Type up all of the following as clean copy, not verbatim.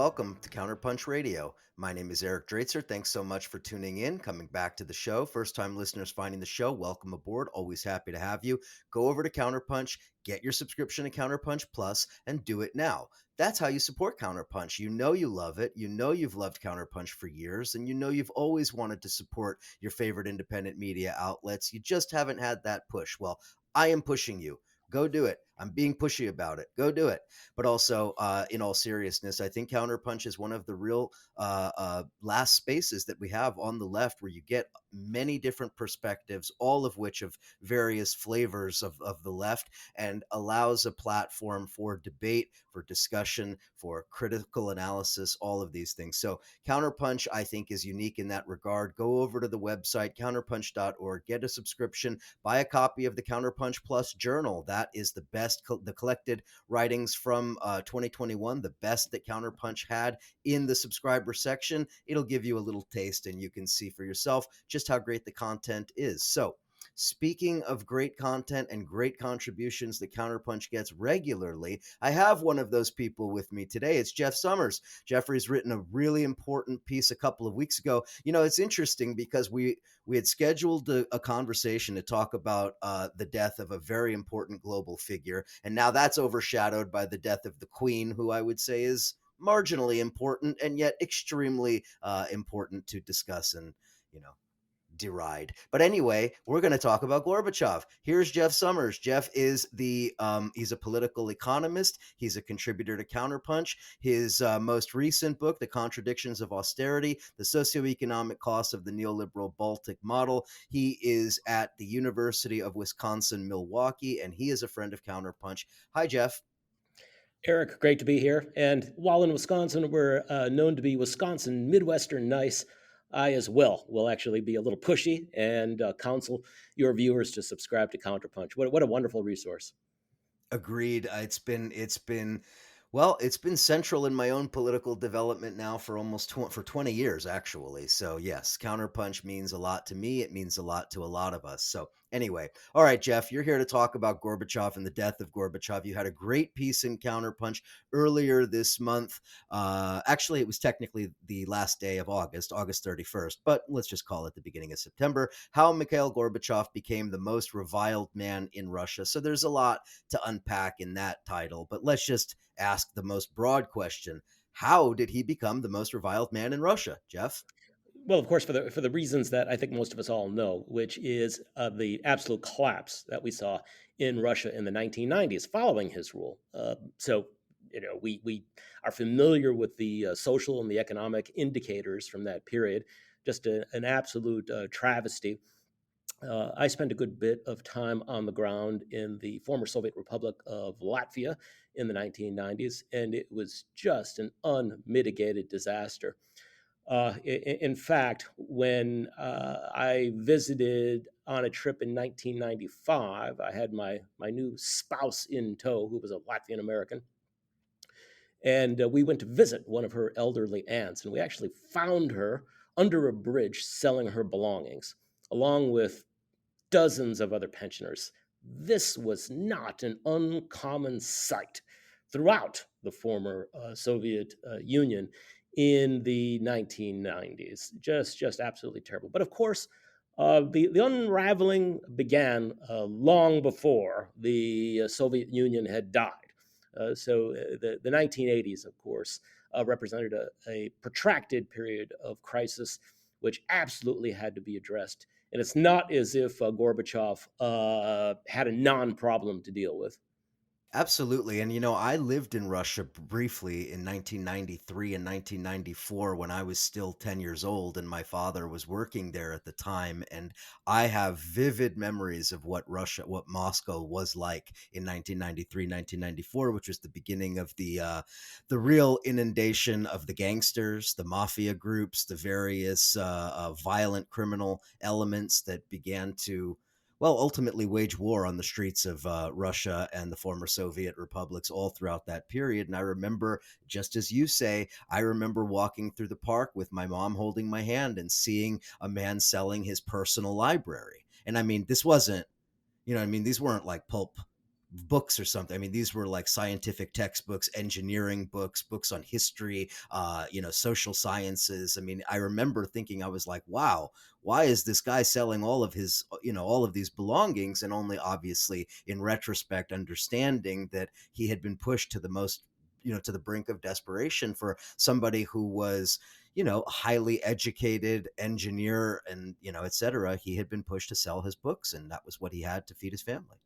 welcome to Counterpunch Radio. My name is Eric Draitzer. Thanks so much for tuning in, coming back to the show. First time listeners finding the show, welcome aboard. Always happy to have you. Go over to Counterpunch, get your subscription to Counterpunch Plus, and do it now. That's how you support Counterpunch. You know you love it. You know you've loved Counterpunch for years, and you know you've always wanted to support your favorite independent media outlets. You just haven't had that push. Well, I am pushing you. Go do it. I'm being pushy about it. Go do it. But also, in all seriousness, I think Counterpunch is one of the real last spaces that we have on the left where you get many different perspectives, all of which of various flavors of the left, and allows a platform for debate, for discussion, for critical analysis, all of these things. So Counterpunch, I think, is unique in that regard. Go over to the website, counterpunch.org, get a subscription, buy a copy of the Counterpunch Plus Journal. That is the best, the collected writings from 2021, the best that Counterpunch had in the subscriber section. It'll give you a little taste and you can see for yourself just how great the content is. So speaking of great content and great contributions that Counterpunch gets regularly, I have one of those people with me today. It's Jeff Sommers. Jeffrey's written a really important piece a couple of weeks ago. You know, it's interesting because we had scheduled a conversation to talk about the death of a very important global figure, and now that's overshadowed by the death of the Queen, who I would say is marginally important and yet extremely important to discuss and, you know, deride. But anyway, we're going to talk about Gorbachev. Here's Jeff Sommers. Jeff is he's a political economist. He's a contributor to Counterpunch. His most recent book, The Contradictions of Austerity, The Socioeconomic Costs of the Neoliberal Baltic Model. He is at the University of Wisconsin-Milwaukee, and he is a friend of Counterpunch. Hi, Jeff. Eric, great to be here. And while in Wisconsin, we're known to be Wisconsin Midwestern nice. I as well will actually be a little pushy and counsel your viewers to subscribe to Counterpunch. What a wonderful resource. Agreed. It's been central in my own political development now for for 20 years, actually. So yes, Counterpunch means a lot to me. It means a lot to a lot of us. So anyway, all right, Jeff, you're here to talk about Gorbachev and the death of Gorbachev. You had a great piece in Counterpunch earlier this month. Actually, it was technically the last day of August, August 31st, but let's just call it the beginning of September. How Mikhail Gorbachev became the most reviled man in Russia. So there's a lot to unpack in that title, but let's just ask the most broad question. How did he become the most reviled man in Russia, Jeff? Well, of course, for the reasons that I think most of us all know, which is the absolute collapse that we saw in Russia in the 1990s following his rule. We are familiar with the social and the economic indicators from that period. Just an absolute travesty. I spent a good bit of time on the ground in the former Soviet Republic of Latvia in the 1990s, and it was just an unmitigated disaster. In fact, when I visited on a trip in 1995, I had my new spouse in tow, who was a Latvian American, and we went to visit one of her elderly aunts, and we actually found her under a bridge selling her belongings, along with dozens of other pensioners. This was not an uncommon sight throughout the former Soviet Union in the 1990s. Just absolutely terrible. But of course, the unraveling began long before the Soviet Union had died. The 1980s, of course, represented a protracted period of crisis, which absolutely had to be addressed. And it's not as if Gorbachev had a non-problem to deal with. Absolutely. And, you know, I lived in Russia briefly in 1993 and 1994 when I was still 10 years old and my father was working there at the time. And I have vivid memories of what Moscow was like in 1993, 1994, which was the beginning of the real inundation of the gangsters, the mafia groups, the various violent criminal elements that began to ultimately wage war on the streets of Russia and the former Soviet republics all throughout that period. And I remember, just as you say, I remember walking through the park with my mom holding my hand and seeing a man selling his personal library. And I mean, this wasn't, these weren't like pulp books or something. I mean, these were like scientific textbooks, engineering books, books on history, social sciences. I mean, I remember thinking, I was like, wow, why is this guy selling all of his, all of these belongings? And only obviously in retrospect, understanding that he had been pushed to the most, to the brink of desperation for somebody who was, highly educated engineer and, et cetera. He had been pushed to sell his books, and that was what he had to feed his family.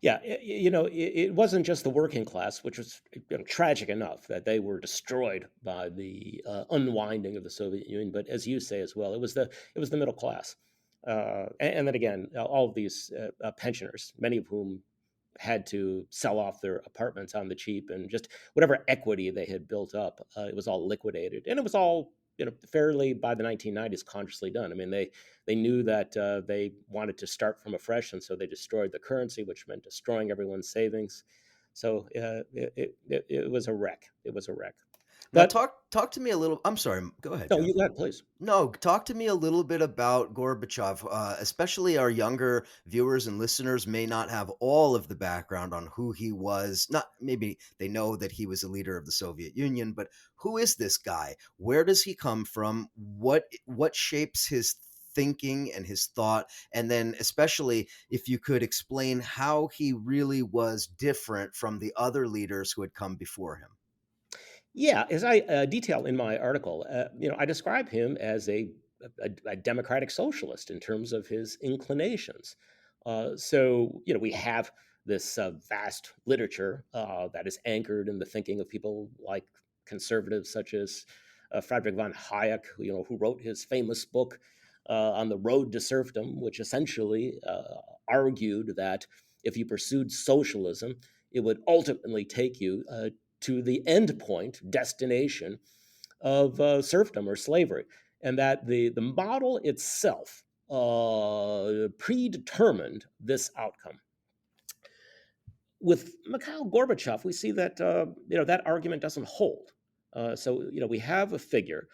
Yeah, it wasn't just the working class, which was tragic enough that they were destroyed by the unwinding of the Soviet Union. But as you say as well, it was the middle class, and then again, all of these pensioners, many of whom had to sell off their apartments on the cheap, and just whatever equity they had built up, it was all liquidated, and it was all fairly by the 1990s consciously done. I mean, they knew that they wanted to start from afresh, and so they destroyed the currency, which meant destroying everyone's savings. So it was a wreck. It was a wreck. Now But talk to me a little. I'm sorry. Go ahead, no, you Jeff. go ahead, please. No, talk to me a little bit about Gorbachev. Especially our younger viewers and listeners may not have all of the background on who he was. Not maybe they know that he was a leader of the Soviet Union, but who is this guy? Where does he come from? What shapes his thinking and his thought? And then, especially if you could explain how he really was different from the other leaders who had come before him. Yeah, as I detail in my article, I describe him as a democratic socialist in terms of his inclinations. So we have this vast literature that is anchored in the thinking of people like conservatives such as Friedrich von Hayek, who wrote his famous book on the road to serfdom, which essentially argued that if you pursued socialism, it would ultimately take you to the end point, destination of serfdom or slavery, and that the model itself predetermined this outcome. With Mikhail Gorbachev, we see that that argument doesn't hold. So we have a figure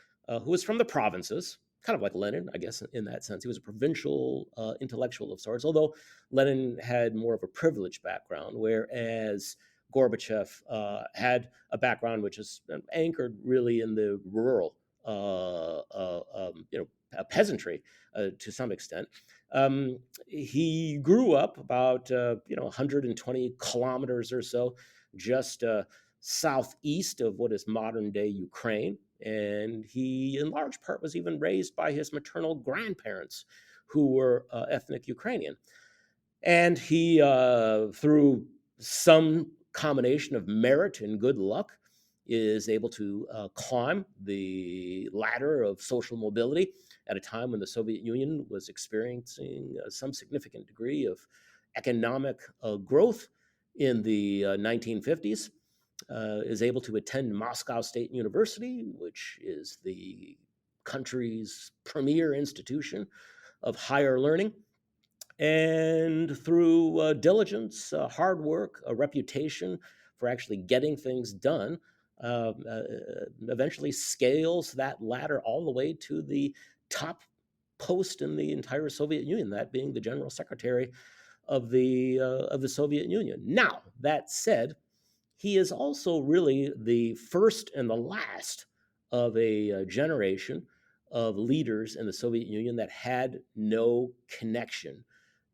who is from the provinces, kind of like Lenin, I guess, in that sense. He was a provincial intellectual of sorts, although Lenin had more of a privileged background, whereas Gorbachev had a background which is anchored really in the rural, peasantry to some extent. He grew up about 120 kilometers or so, just southeast of what is modern day Ukraine, and he, in large part, was even raised by his maternal grandparents, who were ethnic Ukrainian. And he, through some combination of merit and good luck, is able to climb the ladder of social mobility at a time when the Soviet Union was experiencing some significant degree of economic growth in the 1950s. Is able to attend Moscow State University, which is the country's premier institution of higher learning, and through diligence, hard work, a reputation for actually getting things done, eventually scales that ladder all the way to the top post in the entire Soviet Union, that being the general secretary of the Soviet Union. Now, that said, he is also really the first and the last of a generation of leaders in the Soviet Union that had no connection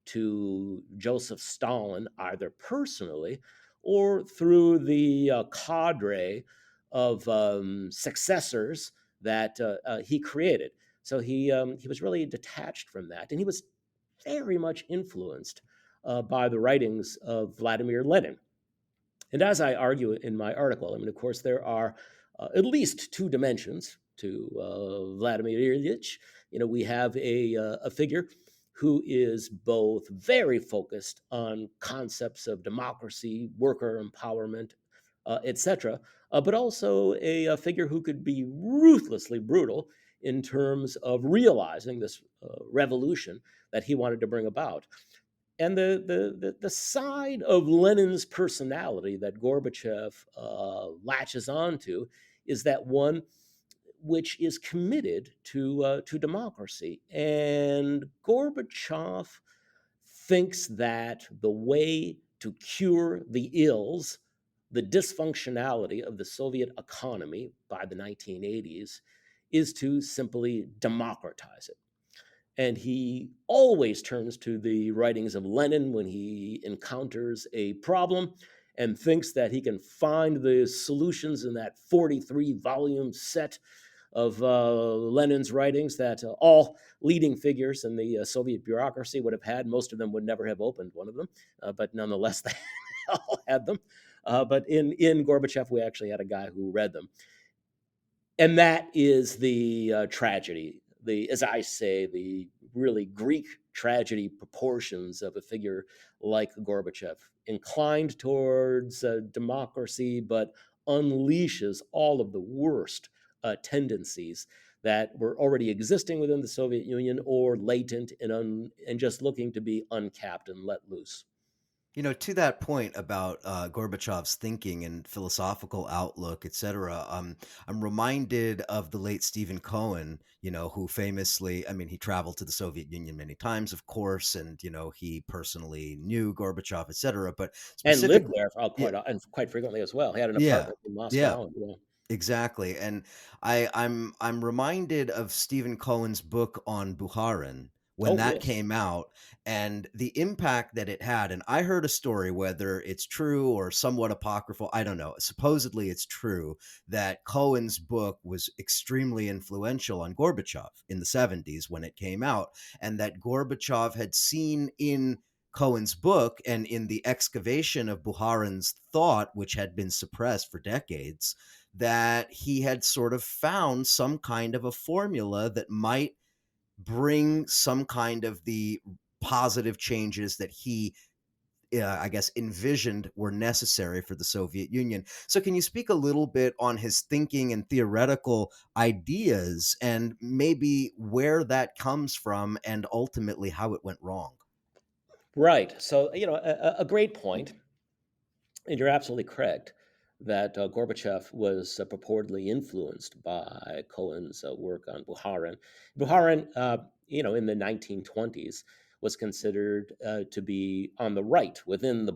to Joseph Stalin, either personally or through the cadre of successors that he created. So he was really detached from that, and he was very much influenced by the writings of Vladimir Lenin. And as I argue in my article, I mean, of course, there are at least two dimensions to Vladimir Ilyich. We have a figure who is both very focused on concepts of democracy, worker empowerment, etc., but also a figure who could be ruthlessly brutal in terms of realizing this revolution that he wanted to bring about. And the side of Lenin's personality that Gorbachev latches onto is that one which is committed to democracy. And Gorbachev thinks that the way to cure the ills, the dysfunctionality of the Soviet economy by the 1980s is to simply democratize it. And he always turns to the writings of Lenin when he encounters a problem and thinks that he can find the solutions in that 43-volume set of Lenin's writings that all leading figures in the Soviet bureaucracy would have had. Most of them would never have opened one of them, but nonetheless, they all had them. But in Gorbachev, we actually had a guy who read them. And that is the tragedy, as I say, the really Greek tragedy proportions of a figure like Gorbachev, inclined towards democracy, but unleashes all of the worst tendencies that were already existing within the Soviet Union or latent and just looking to be uncapped and let loose. To that point about Gorbachev's thinking and philosophical outlook, etc., I'm reminded of the late Stephen Cohen, who famously, I mean, he traveled to the Soviet Union many times, of course, and, he personally knew Gorbachev, etc., but And lived specifically, there yeah, quite frequently as well. He had an yeah, apartment in yeah. Moscow. Exactly, and I'm reminded of Stephen Cohen's book on Bukharin when Oh, that yes. came out and the impact that it had. And I heard a story, whether it's true or somewhat apocryphal, I don't know. Supposedly, it's true that Cohen's book was extremely influential on Gorbachev in the 70s when it came out, and that Gorbachev had seen in Cohen's book and in the excavation of Bukharin's thought, which had been suppressed for decades, that he had sort of found some kind of a formula that might bring some kind of the positive changes that he I guess envisioned were necessary for the Soviet Union. So can you speak a little bit on his thinking and theoretical ideas and maybe where that comes from and ultimately how it went wrong? Right. So, a great point, and you're absolutely correct that Gorbachev was purportedly influenced by Cohen's work on Bukharin. Bukharin, in the 1920s, was considered to be on the right within the